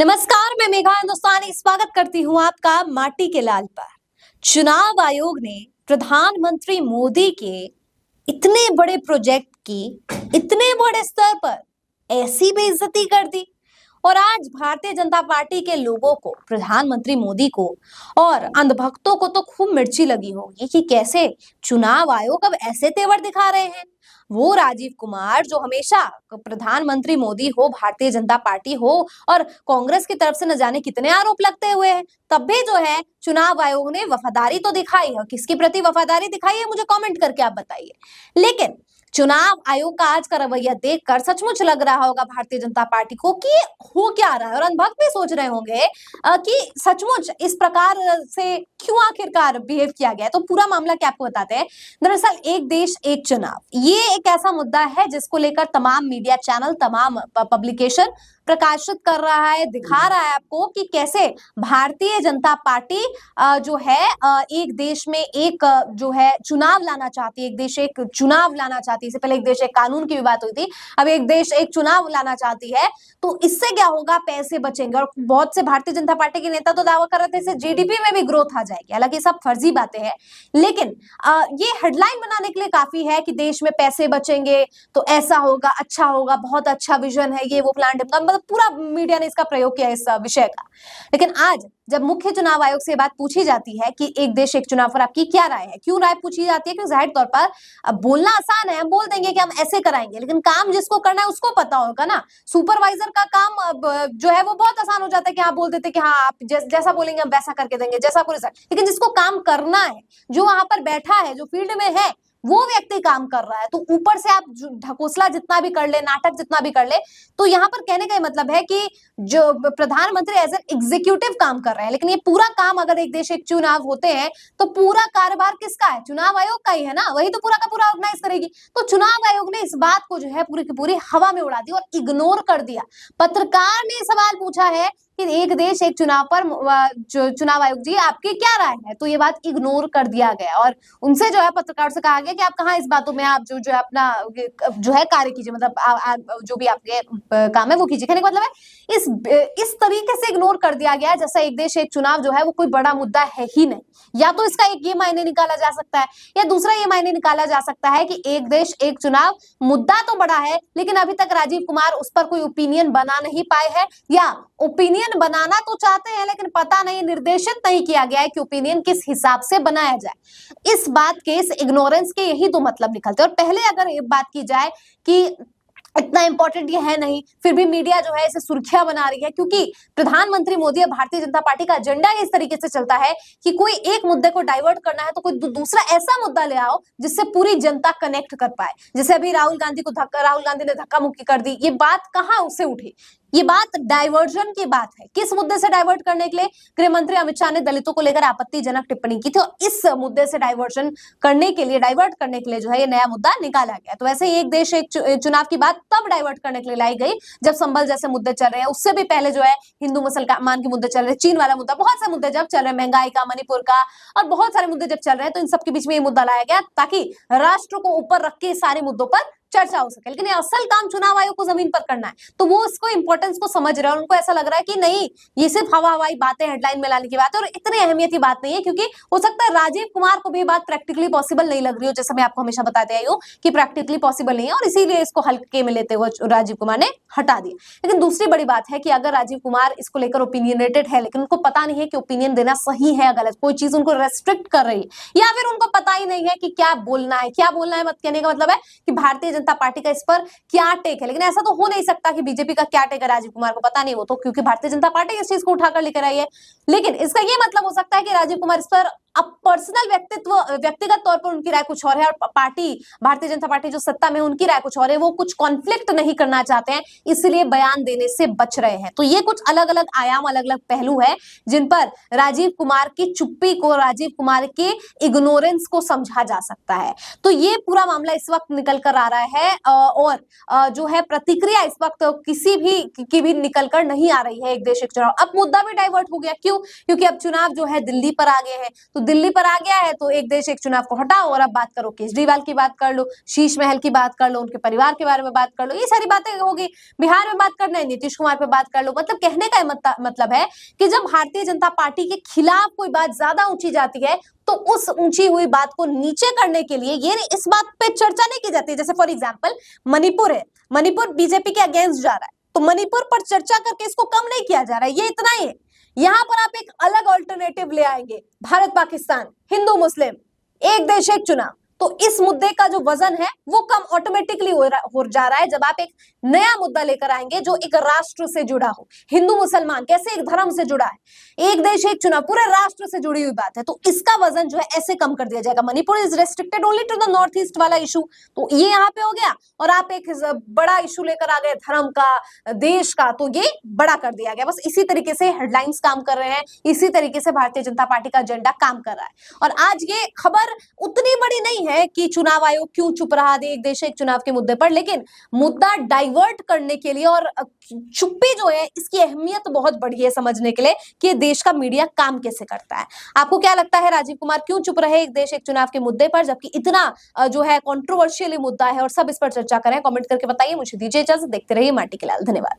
नमस्कार, मैं मेघा हिंदुस्तानी स्वागत करती हूँ आपका माटी के लाल पर। चुनाव आयोग ने प्रधानमंत्री मोदी के इतने बड़े प्रोजेक्ट की इतने बड़े स्तर पर ऐसी बेइज्जती कर दी और आज भारतीय जनता पार्टी के लोगों को, प्रधानमंत्री मोदी को और अंधभक्तों को तो खूब मिर्ची लगी होगी कि कैसे चुनाव आयोग अब ऐसे तेवर दिखा रहे हैं। वो राजीव कुमार जो हमेशा प्रधानमंत्री मोदी हो, भारतीय जनता पार्टी हो और कांग्रेस की तरफ से न जाने कितने आरोप लगते हुए हैं, तब भी जो है चुनाव आयोग ने वफादारी तो दिखाई है। किसके प्रति वफादारी दिखाई है मुझे कमेंट करके आप बताइए। लेकिन चुनाव आयोग का आज का रवैया देखकर सचमुच लग रहा होगा भारतीय जनता पार्टी को कि हो क्या रहा है, और अनुभव भी सोच रहे होंगे कि सचमुच इस प्रकार से क्यों आखिरकार बिहेव किया गया है। तो पूरा मामला क्या आपको बताते हैं। दरअसल एक देश एक चुनाव, ये एक ऐसा मुद्दा है जिसको लेकर तमाम मीडिया चैनल, तमाम पब्लिकेशन प्रकाशित कर रहा है, दिखा रहा है आपको कि कैसे भारतीय जनता पार्टी जो है एक देश में एक जो है चुनाव लाना चाहती है, एक देश एक चुनाव लाना चाहती है। इससे पहले एक देश एक कानून की भी बात हुई थी, अब एक देश एक चुनाव लाना चाहती है। तो इससे क्या होगा, पैसे बचेंगे। और बहुत से भारतीय जनता पार्टी के नेता तो दावा कर रहे थे इससे जीडीपी में भी ग्रोथ आ जाएगी। हालांकि सब फर्जी बातें हैं, लेकिन ये हेडलाइन बनाने के लिए काफी है कि देश में पैसे बचेंगे तो ऐसा होगा, अच्छा होगा, बहुत अच्छा विजन है, ये वो प्लान, मतलब पूरा मीडिया ने इसका प्रयोग किया इस विषय का। लेकिन आज जब मुख्य चुनाव आयोग से बात पूछी जाती है कि एक देश एक चुनाव पर आपकी क्या राय है, क्यों राय पूछी जाती है, क्योंकि जाहिर तौर पर अब बोलना आसान है, हम बोल देंगे कि हम ऐसे कराएंगे, लेकिन काम जिसको करना है उसको पता होगा ना। सुपरवाइजर का काम अब जो है वो बहुत आसान हो जाता है कि आप बोल देते कि हाँ आप जैसा बोलेंगे हम वैसा करके देंगे, जैसा पूरे। लेकिन जिसको काम करना है, जो वहां पर बैठा है, जो फील्ड में है, वो व्यक्ति काम कर रहा है, तो ऊपर से आप ढकोसला जितना भी कर ले, नाटक जितना भी कर ले, तो यहाँ पर कहने का मतलब है कि जो प्रधानमंत्री एज एन एग्जीक्यूटिव काम कर रहे हैं, लेकिन ये पूरा काम अगर एक देश एक चुनाव होते हैं तो पूरा कारोबार किसका है, चुनाव आयोग का ही है ना, वही तो पूरा का पूरा ऑर्गेनाइज करेगी। तो चुनाव आयोग ने इस बात को जो है पूरी की पूरी हवा में उड़ा दी और इग्नोर कर दिया। पत्रकार ने सवाल पूछा है कि एक देश एक चुनाव पर चुनाव आयोग जी आपकी क्या राय है, तो ये बात इग्नोर कर दिया गया और उनसे जो है पत्रकार से कहा गया कि आप कहाँ इस बातों में आप जो है अपना जो है कार्य कीजिए, मतलब जो भी आपके काम है वो कीजिए। कहने का मतलब है इस तरीके से इग्नोर कर दिया गया जैसा एक देश एक चुनाव जो है वो कोई बड़ा मुद्दा है ही नहीं। या तो इसका एक ये मायने निकाला जा सकता है, या दूसरा ये मायने निकाला जा सकता है कि एक देश एक चुनाव मुद्दा तो बड़ा है, लेकिन अभी तक राजीव कुमार उस पर कोई ओपिनियन बना नहीं पाए हैं, या ओपिनियन बनाना तो चाहते हैं लेकिन पता नहीं, निर्देशित नहीं किया गया है कि ओपिनियन किस हिसाब से बनाया जाए। इस बात के, इस इग्नोरेंस के यही तो मतलब निकलते हैं। और पहले अगर ये बात की जाए कि इतना इंपॉर्टेंट ये है नहीं, फिर भी मीडिया जो है इसे सुर्खियां बना रही है, क्योंकि प्रधानमंत्री मोदी और भारतीय जनता पार्टी का एजेंडा इस तरीके से चलता है कि कोई एक मुद्दे को डाइवर्ट करना है तो कोई दूसरा ऐसा मुद्दा ले आओ जिससे पूरी जनता कनेक्ट कर पाए। जैसे अभी राहुल गांधी ने धक्का मुक्की कर दी, ये बात कहां उससे उठी, ये बात डाइवर्जन की बात है। किस मुद्दे से डाइवर्ट करने के लिए, गृह मंत्री अमित शाह ने दलितों को लेकर आपत्तिजनक टिप्पणी की थी, और इस मुद्दे से डाइवर्ट करने के लिए जो है ये नया मुद्दा निकाला गया। तो वैसे एक देश एक चुनाव की बात तब डाइवर्ट करने के लिए लाई गई जब संभल जैसे मुद्दे चल रहे हैं। उससे भी पहले जो है हिंदू मुसलमान के मुद्दे चल रहे, चीन वाला मुद्दा, बहुत से मुद्दे जब चल रहे, महंगाई का, मणिपुर का, और बहुत सारे मुद्दे जब चल रहे हैं, तो इन सबके बीच में ये मुद्दा लाया गया ताकि राष्ट्र को ऊपर रख के सारे मुद्दों पर चर्चा हो सके। लेकिन असल काम चुनाव आयोग को जमीन पर करना है, तो वो इसको इंपॉर्टेंस को समझ रहे हैं, और उनको ऐसा लग रहा है कि नहीं, ये सिर्फ हवा हवाई बातें, हेडलाइन में लाने की बात है और इतनी अहमियत की बात नहीं है। क्योंकि हो सकता है राजीव कुमार को भी बात प्रैक्टिकली पॉसिबल नहीं लग रही हो, जैसे मैं आपको हमेशा बताते आई हूँ कि प्रैक्टिकली पॉसिबल नहीं है, और इसीलिए इसको हल्के में लेते हुए राजीव कुमार ने हटा दिया। लेकिन दूसरी बड़ी बात है कि अगर राजीव कुमार इसको लेकर ओपिनियनेटेड है, लेकिन उनको पता नहीं है कि ओपिनियन देना सही है या गलत, कोई चीज उनको रेस्ट्रिक्ट कर रही है, या फिर उनको पता ही नहीं है कि क्या बोलना है, मत कहने का मतलब है कि भारतीय जनता पार्टी का इस पर क्या टेक है। लेकिन ऐसा तो हो नहीं सकता कि बीजेपी का क्या टेक है राजीव कुमार को पता नहीं हो, तो क्योंकि भारतीय जनता पार्टी इस चीज को उठाकर लेकर आई है। लेकिन इसका ये मतलब हो सकता है कि राजीव कुमार इस पर अब पर्सनल व्यक्तिगत तौर पर उनकी राय कुछ और है, और पार्टी, भारतीय जनता पार्टी जो सत्ता में, उनकी राय कुछ और है, वो कुछ कॉन्फ्लिक्ट नहीं करना चाहते हैं, इसलिए बयान देने से बच रहे हैं। तो ये कुछ अलग अलग आयाम, अलग अलग पहलू है जिन पर राजीव कुमार की चुप्पी को, राजीव कुमार के इग्नोरेंस को समझा जा सकता है। तो ये पूरा मामला इस वक्त निकल कर आ रहा है और जो है प्रतिक्रिया इस वक्त किसी भी की भी निकल कर नहीं आ रही है एक देश एक चुनाव। अब मुद्दा भी डाइवर्ट हो गया, क्यों? क्योंकि अब चुनाव जो है दिल्ली पर आ गए हैं, तो दिल्ली पर आ गया है तो एक देश एक चुनाव को हटाओ और अब बात करो केजरीवाल की बात कर लो, शीश महल की बात कर लो, उनके परिवार के बारे में बात कर लो, ये सारी बातें होगी। बिहार में बात करना है, नीतीश कुमार पे बात कर लो। मतलब कहने का मतलब है कि जब भारतीय जनता पार्टी के खिलाफ कोई बात ज्यादा ऊंची जाती है तो उस ऊंची हुई बात को नीचे करने के लिए ये इस बात पे चर्चा नहीं की जाती। जैसे फॉर एग्जांपल मणिपुर है, मणिपुर बीजेपी के अगेंस्ट जा रहा है, तो मणिपुर पर चर्चा करके इसको कम नहीं किया जा रहा है, ये इतना ही है। यहां पर आप एक अलग ऑल्टरनेटिव ले आएंगे, भारत पाकिस्तान, हिंदू मुस्लिम, एक देश एक चुनाव, तो इस मुद्दे का जो वजन है वो कम ऑटोमेटिकली हो जा रहा है जब आप एक नया मुद्दा लेकर आएंगे जो एक राष्ट्र से जुड़ा हो। हिंदू मुसलमान कैसे एक धर्म से जुड़ा है, एक देश एक चुनाव पूरे राष्ट्र से जुड़ी हुई बात है, तो इसका वजन जो है ऐसे कम कर दिया जाएगा। Manipur is restricted only to the north east वाला इशू, तो ये यहाँ पे हो गया, और आप एक बड़ा इशू लेकर आ गए धर्म का, देश का, तो ये बड़ा कर दिया गया। बस इसी तरीके से हेडलाइंस काम कर रहे हैं, इसी तरीके से भारतीय जनता पार्टी का एजेंडा काम कर रहा है। और आज ये खबर उतनी बड़ी नहीं है कि चुनाव आयोग क्यों चुप रहा एक देश एक चुनाव के मुद्दे पर, लेकिन मुद्दा डाइवर्ट करने के लिए और चुप्पी जो है इसकी अहमियत बहुत बड़ी है समझने के लिए कि देश का मीडिया काम कैसे करता है। आपको क्या लगता है राजीव कुमार क्यों चुप रहे एक देश एक चुनाव के मुद्दे पर, जबकि इतना जो है कंट्रोवर्शियल मुद्दा है और सब इस पर चर्चा करें? कमेंट करके बताइए। मुझे दीजिए इजाजत, देखते रहिए माटी के लाल। धन्यवाद।